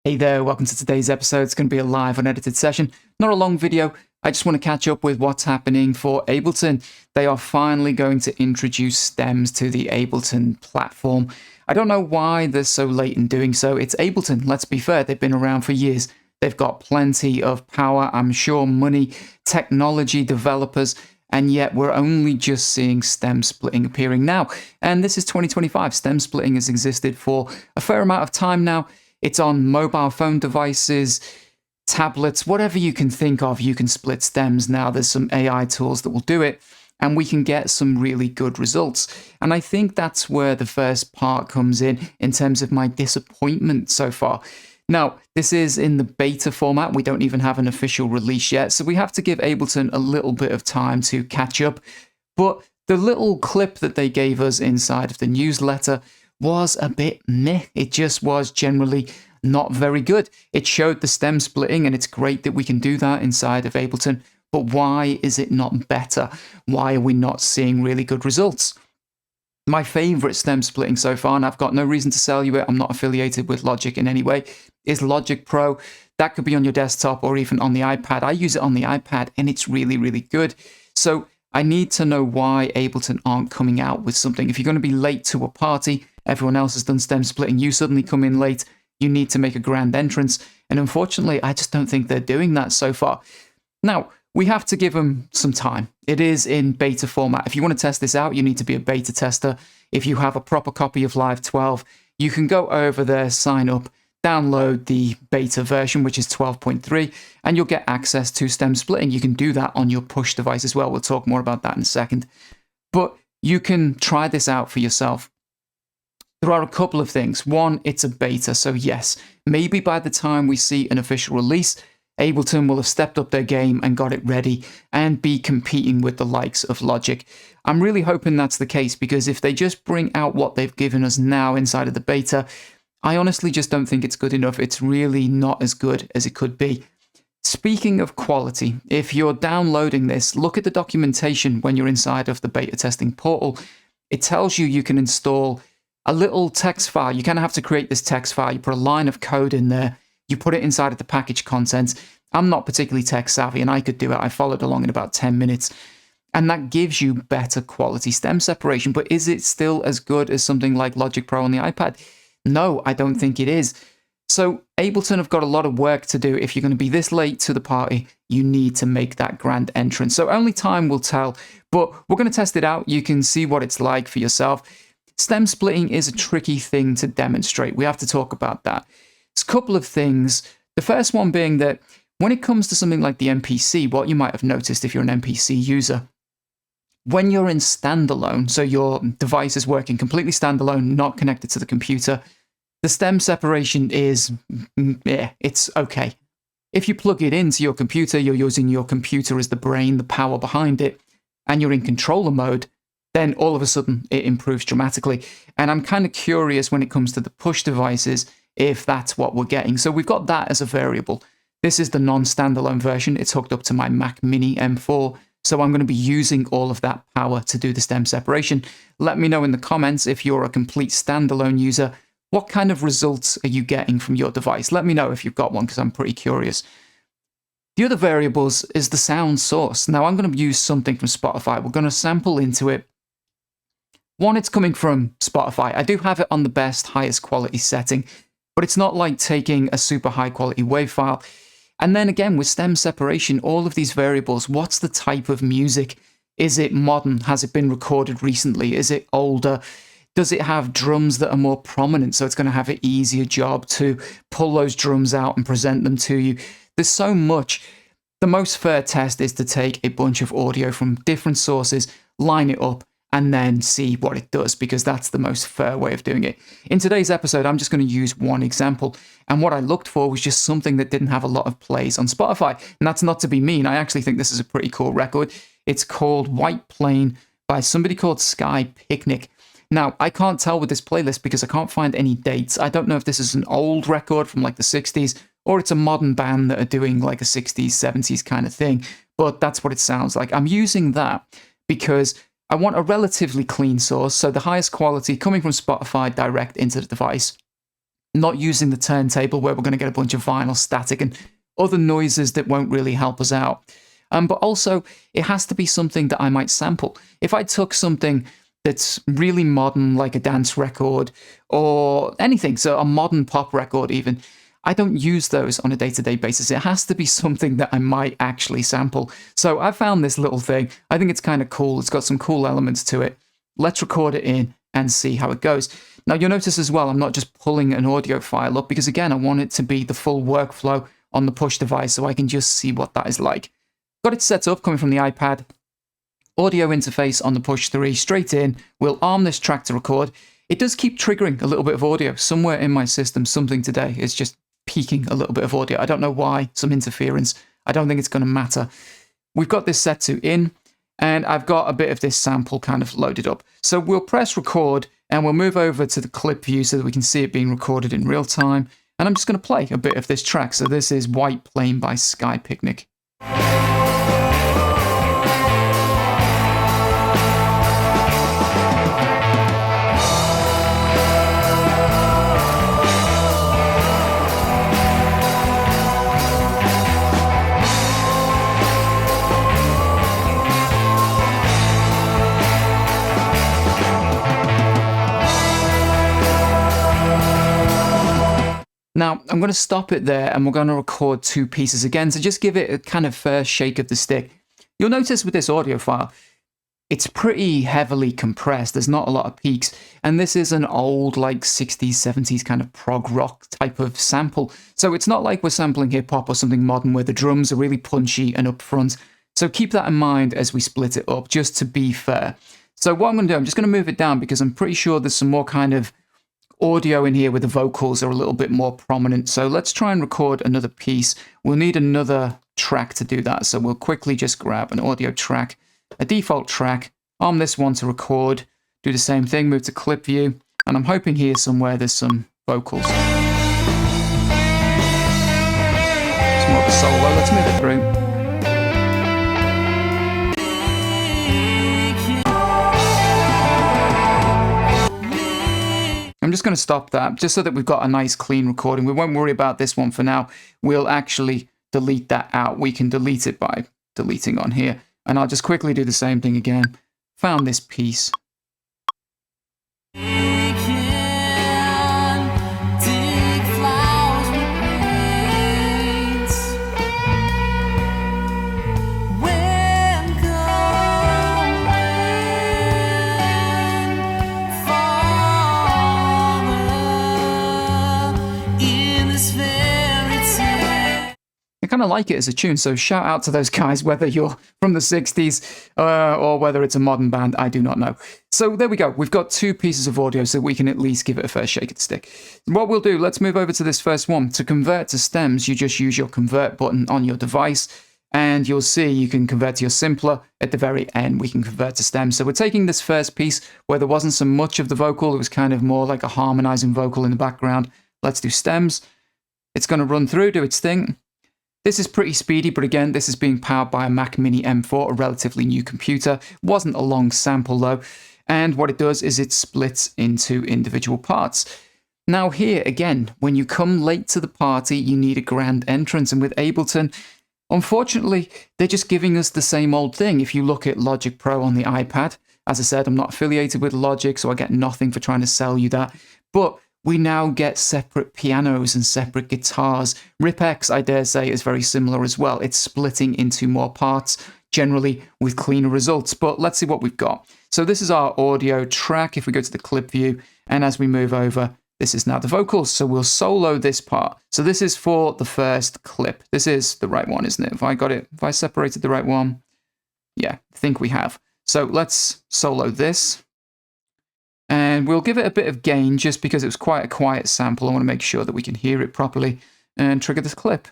Hey there, welcome to today's episode. It's going to be a live unedited session, not a long video. I just want to catch up with what's happening for Ableton. They are finally going to introduce stems to the Ableton platform. I don't know why they're so late in doing so. It's Ableton, let's be fair, they've been around for years. They've got plenty of power, I'm sure, money, technology, developers, and yet we're only just seeing stem splitting appearing now. And this is 2025. Stem splitting has existed for a fair amount of time now. It's on mobile phone devices, tablets, whatever you can think of, you can split stems now. There's some AI tools that will do it, and we can get some really good results. And I think that's where the first part comes in terms of my disappointment so far. Now, this is in the beta format. We don't even have an official release yet, so we have to give Ableton a little bit of time to catch up. But the little clip that they gave us inside of the newsletter was a bit meh. It just was generally not very good. It showed the stem splitting, and it's great that we can do that inside of Ableton, but why is it not better? Why are we not seeing really good results? My favorite stem splitting so far, and I've got no reason to sell you it, I'm not affiliated with Logic in any way, is Logic Pro. That could be on your desktop or even on the iPad. I use it on the iPad, and it's really, really good. So I need to know why Ableton aren't coming out with something. If you're going to be late to a party, everyone else has done stem splitting, you suddenly come in late, you need to make a grand entrance. And unfortunately, I just don't think they're doing that so far. Now, we have to give them some time. It is in beta format. If you want to test this out, you need to be a beta tester. If you have a proper copy of Live 12, you can go over there, sign up, download the beta version, which is 12.3, and you'll get access to stem splitting. You can do that on your push device as well. We'll talk more about that in a second. But you can try this out for yourself. There are a couple of things. One, it's a beta, so yes, maybe by the time we see an official release, Ableton will have stepped up their game and got it ready and be competing with the likes of Logic. I'm really hoping that's the case, because if they just bring out what they've given us now inside of the beta, I honestly just don't think it's good enough. It's really not as good as it could be. Speaking of quality, if you're downloading this, look at the documentation when you're inside of the beta testing portal. It tells you can install a little text file. You kind of have to create this text file. You put a line of code in there. You put it inside of the package contents. I'm not particularly tech savvy, and I could do it. I followed along in about 10 minutes. And that gives you better quality stem separation. But is it still as good as something like Logic Pro on the iPad? No, I don't think it is. So Ableton have got a lot of work to do. If you're going to be this late to the party, you need to make that grand entrance. So only time will tell. But we're going to test it out. You can see what it's like for yourself. Stem splitting is a tricky thing to demonstrate. We have to talk about that. It's a couple of things. The first one being that when it comes to something like the MPC, what you might have noticed if you're an MPC user, when you're in standalone, so your device is working completely standalone, not connected to the computer, the stem separation is, it's okay. If you plug it into your computer, you're using your computer as the brain, the power behind it, and you're in controller mode, then all of a sudden it improves dramatically. And I'm kind of curious when it comes to the push devices, if that's what we're getting. So we've got that as a variable. This is the non-standalone version. It's hooked up to my Mac Mini M4. So I'm going to be using all of that power to do the stem separation. Let me know in the comments if you're a complete standalone user, what kind of results are you getting from your device? Let me know if you've got one, because I'm pretty curious. The other variables is the sound source. Now I'm going to use something from Spotify. We're going to sample into it. One, it's coming from Spotify. I do have it on the best, highest quality setting, but it's not like taking a super high quality WAV file. And then again, with stem separation, all of these variables, what's the type of music? Is it modern? Has it been recorded recently? Is it older? Does it have drums that are more prominent? So it's going to have an easier job to pull those drums out and present them to you. There's so much. The most fair test is to take a bunch of audio from different sources, line it up, and then see what it does, because that's the most fair way of doing it. In today's episode, I'm just going to use one example, and what I looked for was just something that didn't have a lot of plays on Spotify, and that's not to be mean. I actually think this is a pretty cool record. It's called White Plane by somebody called Sky Picnic. Now, I can't tell with this playlist because I can't find any dates. I don't know if this is an old record from like the 60s, or it's a modern band that are doing like a 60s, 70s kind of thing, but that's what it sounds like. I'm using that because I want a relatively clean source, so the highest quality coming from Spotify direct into the device. not using the turntable where we're going to get a bunch of vinyl static and other noises that won't really help us out. But also, it has to be something that I might sample. If I took something that's really modern, like a dance record or anything, so a modern pop record even, I don't use those on a day-to-day basis. It has to be something that I might actually sample. So I found this little thing. I think it's kind of cool. It's got some cool elements to it. Let's record it in and see how it goes. Now, you'll notice as well, I'm not just pulling an audio file up because, again, I want it to be the full workflow on the push device so I can just see what that is like. Got it set up coming from the iPad. Audio interface on the push 3, straight in. We'll arm this track to record. It does keep triggering a little bit of audio. Somewhere in my system, something today is just peaking a little bit of audio. I don't know why, some interference. I don't think it's going to matter. We've got this set to in, and I've got a bit of this sample kind of loaded up. So we'll press record, and we'll move over to the clip view so that we can see it being recorded in real time. And I'm just going to play a bit of this track. So this is White Plane by Sky Picnic. Now, I'm going to stop it there and we're going to record 2 pieces again, so just give it a kind of first shake of the stick. You'll notice with this audio file, it's pretty heavily compressed. There's not a lot of peaks, and this is an old, like 60s, 70s kind of prog rock type of sample. So it's not like we're sampling hip hop or something modern where the drums are really punchy and upfront. So keep that in mind as we split it up, just to be fair. So what I'm going to do, I'm just going to move it down because I'm pretty sure there's some more kind of audio in here where the vocals are a little bit more prominent. So let's try and record another piece. We'll need another track to do that. So we'll quickly just grab an audio track, a default track, arm this one to record, do the same thing, move to clip view, and I'm hoping here somewhere there's some vocals. Some more of a solo, let's move it through. I'm just going to stop that just so that we've got a nice clean recording. We won't worry about this one for now. We'll actually delete that out. We can delete it by deleting on here. And I'll just quickly do the same thing again. Found this piece. I kind of like it as a tune, so shout out to those guys, whether you're from the 60s or whether it's a modern band, I do not know. So there we go. We've got 2 pieces of audio, so we can at least give it a first shake of the stick. What we'll do, let's move over to this first one. To convert to stems, you just use your convert button on your device, and you'll see you can convert to your simpler. At the very end, we can convert to stems. So we're taking this first piece where there wasn't so much of the vocal. It was kind of more like a harmonizing vocal in the background. Let's do stems. It's going to run through, do its thing. This is pretty speedy, but again, this is being powered by a Mac Mini M4, a relatively new computer. Wasn't a long sample though. And what it does is it splits into individual parts. Now here, again, when you come late to the party, you need a grand entrance. And with Ableton, unfortunately, they're just giving us the same old thing. If you look at Logic Pro on the iPad, as I said, I'm not affiliated with Logic, so I get nothing for trying to sell you that. But we now get separate pianos and separate guitars. RipX, I dare say, is very similar as well. It's splitting into more parts, generally with cleaner results. But let's see what we've got. So this is our audio track. If we go to the clip view, and as we move over, this is now the vocals. So we'll solo this part. So this is for the first clip. This is the right one, isn't it? If I got it, if I separated the right one, yeah, I think we have. So let's solo this. And we'll give it a bit of gain just because it was quite a quiet sample. I want to make sure that we can hear it properly and trigger this clip.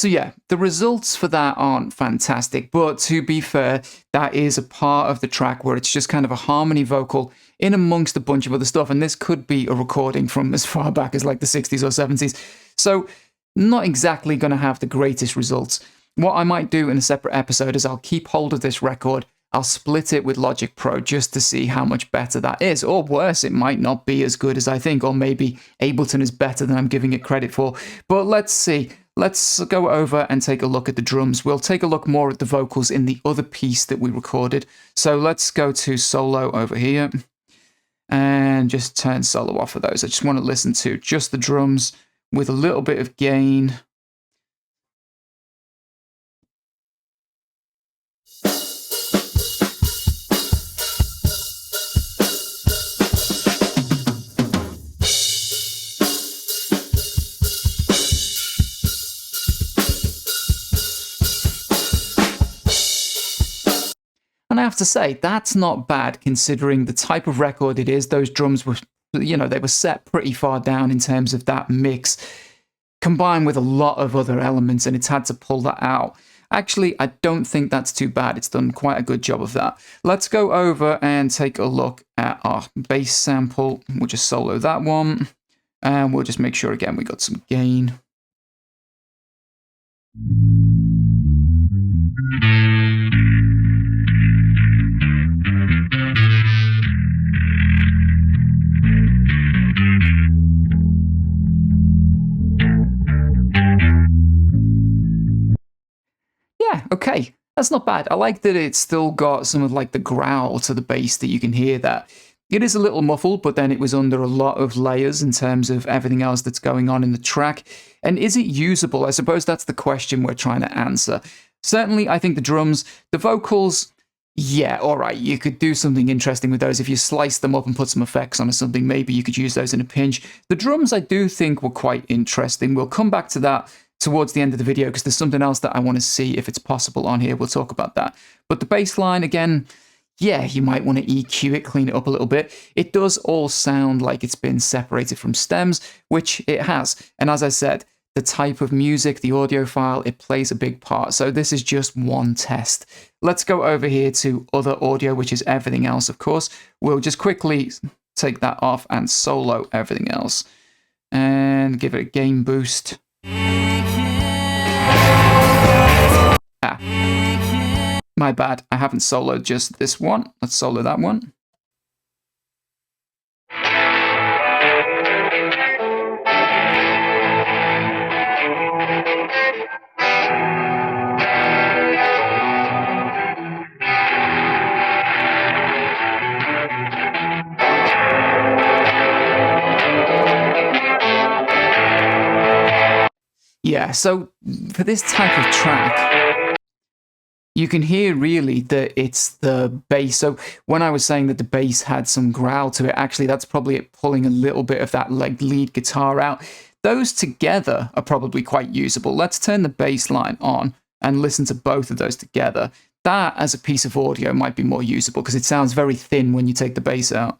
So yeah, the results for that aren't fantastic, but to be fair, that is a part of the track where it's just kind of a harmony vocal in amongst a bunch of other stuff, and this could be a recording from as far back as like the 60s or 70s. So not exactly going to have the greatest results. What I might do in a separate episode is I'll keep hold of this record, I'll split it with Logic Pro just to see how much better that is. Or worse, it might not be as good as I think, or maybe Ableton is better than I'm giving it credit for. But let's see. Let's go over and take a look at the drums. We'll take a look more at the vocals in the other piece that we recorded. So let's go to solo over here and just turn solo off of those. I just want to listen to just the drums with a little bit of gain. And I have to say, that's not bad considering the type of record it is. Those drums were, they were set pretty far down in terms of that mix, combined with a lot of other elements, and it's had to pull that out. Actually, I don't think that's too bad. It's done quite a good job of that. Let's go over and take a look at our bass sample. We'll just solo that one, and we'll just make sure, again, we got some gain. Yeah, okay, that's not bad. I like that it's still got some of like the growl to the bass that you can hear that. It is a little muffled, but then it was under a lot of layers in terms of everything else that's going on in the track. And is it usable? I suppose that's the question we're trying to answer. Certainly, I think the drums, the vocals, yeah, all right, you could do something interesting with those. If you slice them up and put some effects on or something, maybe you could use those in a pinch. The drums, I do think, were quite interesting. We'll come back to that towards the end of the video because there's something else that I want to see if it's possible on here. We'll talk about that. But the bass line, again, yeah, you might want to EQ it, clean it up a little bit. It does all sound like it's been separated from stems, which it has. And as I said, the type of music, the audio file, it plays a big part. So this is just one test. Let's go over here to other audio, which is everything else, of course. We'll just quickly take that off and solo everything else. And give it a gain boost. My bad, I haven't soloed just this one. Let's solo that one. Yeah, so for this type of track, you can hear really that it's the bass. So when I was saying that the bass had some growl to it, actually that's probably it pulling a little bit of that like lead guitar out. Those together are probably quite usable. Let's turn the bass line on and listen to both of those together. That as a piece of audio might be more usable because it sounds very thin when you take the bass out.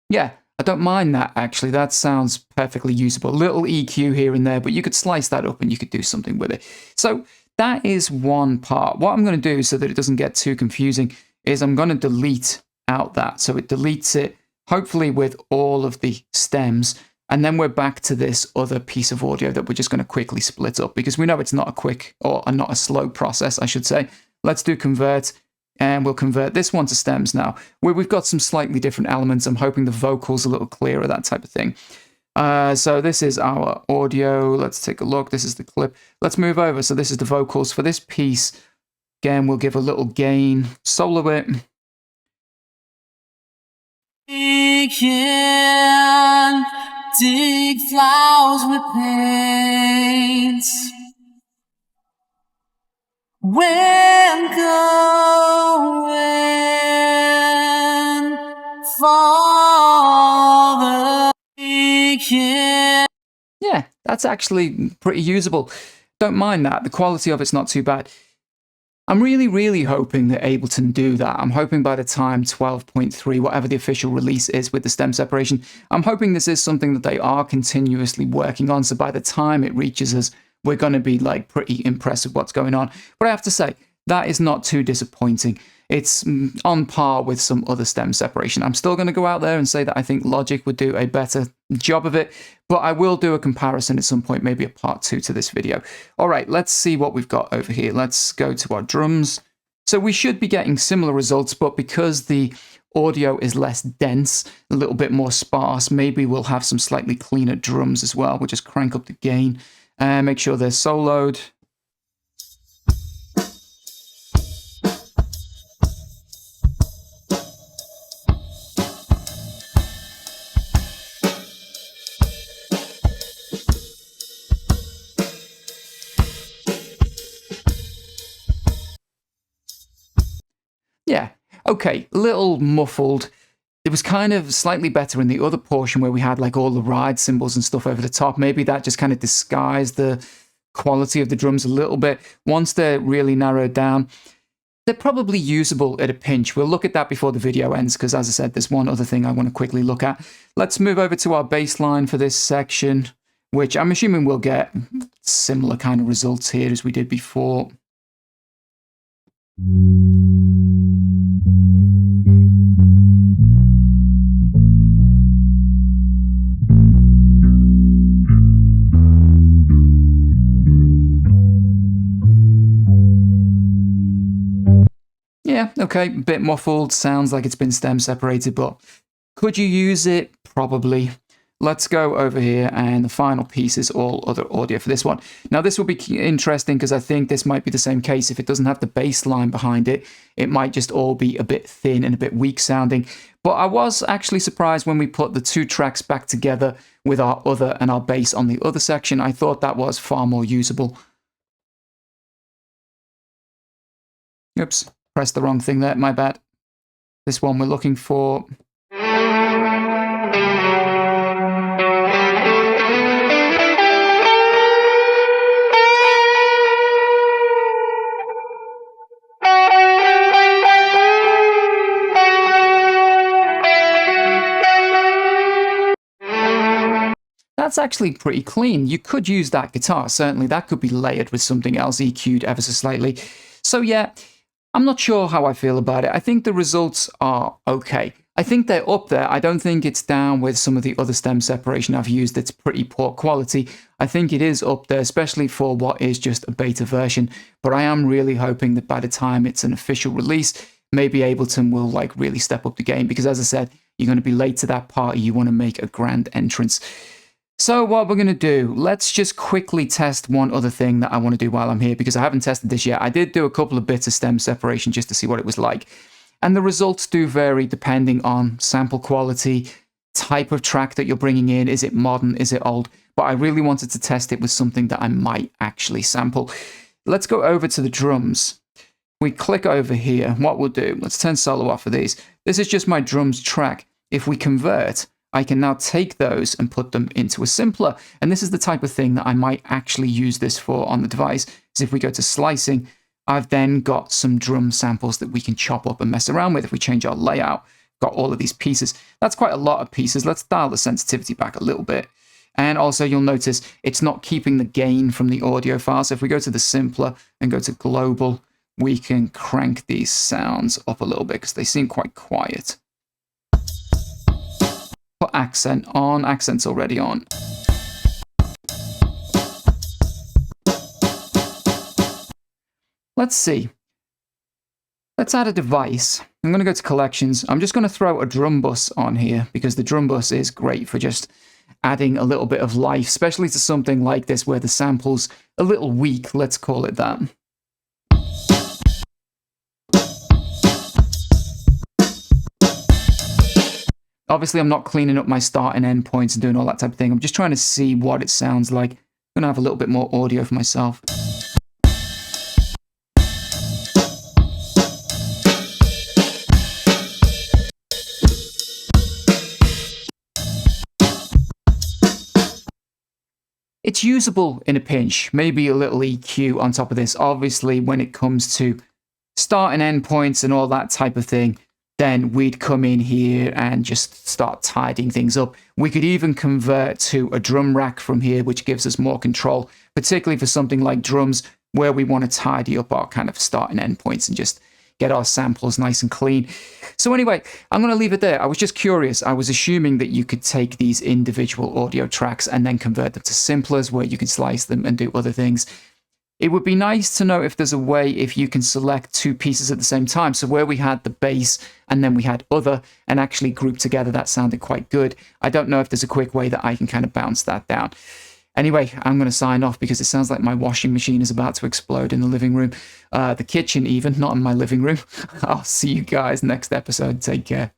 Yeah, I don't mind that, actually. That sounds perfectly usable. Little EQ here and there, but you could slice that up and you could do something with it. So that is one part. What I'm going to do so that it doesn't get too confusing is I'm going to delete out that. So it deletes it, hopefully with all of the stems. And then we're back to this other piece of audio that we're just going to quickly split up because we know it's not a quick or not a slow process, I should say. Let's do convert. And we'll convert this one to stems now, where we've got some slightly different elements. I'm hoping the vocal's a little clearer, that type of thing. So this is our audio. Let's take a look. This is the clip. Let's move over. So this is the vocals for this piece. Again, we'll give a little gain, solo it. We can dig flowers with paint. When going for the weekend. Yeah, that's actually pretty usable. Don't mind that. The quality of it's not too bad. I'm really, really hoping that Ableton do that. I'm hoping by the time 12.3, whatever the official release is with the stem separation, I'm hoping this is something that they are continuously working on. So by the time it reaches us, we're going to be like pretty impressed with what's going on. But I have to say, that is not too disappointing. It's on par with some other stem separation. I'm still going to go out there and say that I think Logic would do a better job of it, but I will do a comparison at some point, maybe a part 2 to this video. All right, let's see what we've got over here. Let's go to our drums. So we should be getting similar results, but because the audio is less dense, a little bit more sparse, maybe we'll have some slightly cleaner drums as well. We'll just crank up the gain and make sure they're soloed. Yeah, okay, a little muffled. It was kind of slightly better in the other portion where we had like all the ride cymbals and stuff over the top. Maybe that just kind of disguised the quality of the drums a little bit. Once they're really narrowed down, they're probably usable at a pinch. We'll look at that before the video ends because, as I said, there's one other thing I want to quickly look at. Let's move over to our bass line for this section, which I'm assuming we'll get similar kind of results here as we did before. Yeah, okay, a bit muffled, sounds like it's been stem separated, but could you use it? Probably. Let's go over here, and the final piece is all other audio for this one. Now, this will be interesting because I think this might be the same case. If it doesn't have the bass line behind it, it might just all be a bit thin and a bit weak sounding. But I was actually surprised when we put the 2 tracks back together with our other and our bass on the other section. I thought that was far more usable. Oops, pressed the wrong thing there, my bad. This one we're looking for. That's actually pretty clean. You could use that guitar, certainly. That could be layered with something else, EQ'd ever so slightly. So yeah, I'm not sure how I feel about it. I think the results are okay. I think they're up there. I don't think it's down with some of the other stem separation I've used that's pretty poor quality. I think it is up there, especially for what is just a beta version. But I am really hoping that by the time it's an official release, maybe Ableton will like really step up the game. Because as I said, you're going to be late to that party. You want to make a grand entrance. So what we're going to do, let's just quickly test one other thing that I want to do while I'm here, because I haven't tested this yet. I did do a couple of bits of stem separation just to see what it was like. And the results do vary depending on sample quality, type of track that you're bringing in. Is it modern? Is it old? But I really wanted to test it with something that I might actually sample. Let's go over to the drums. We click over here. What we'll do, let's turn solo off of these. This is just my drums track. If we convert, I can now take those and put them into a simpler. And this is the type of thing that I might actually use this for on the device. Is if we go to slicing, I've then got some drum samples that we can chop up and mess around with. If we change our layout, got all of these pieces. That's quite a lot of pieces. Let's dial the sensitivity back a little bit. And also you'll notice it's not keeping the gain from the audio file. So if we go to the simpler and go to global, we can crank these sounds up a little bit because they seem quite quiet. Put accent on, accent's already on. Let's see. Let's add a device. I'm going to go to collections. I'm just going to throw a drum bus on here because the drum bus is great for just adding a little bit of life, especially to something like this where the sample's a little weak, let's call it that. Obviously, I'm not cleaning up my start and end points and doing all that type of thing. I'm just trying to see what it sounds like. I'm going to have a little bit more audio for myself. It's usable in a pinch. Maybe a little EQ on top of this. Obviously, when it comes to start and end points and all that type of thing, then we'd come in here and just start tidying things up. We could even convert to a drum rack from here, which gives us more control, particularly for something like drums, where we want to tidy up our kind of start and end points and just get our samples nice and clean. So anyway, I'm going to leave it there. I was just curious. I was assuming that you could take these individual audio tracks and then convert them to simplers where you can slice them and do other things. It would be nice to know if there's a way if you can select two pieces at the same time. So where we had the bass and then we had other and actually group together, that sounded quite good. I don't know if there's a quick way that I can kind of bounce that down. Anyway, I'm going to sign off because it sounds like my washing machine is about to explode in the living room. The kitchen even, not in my living room. I'll see you guys next episode. Take care.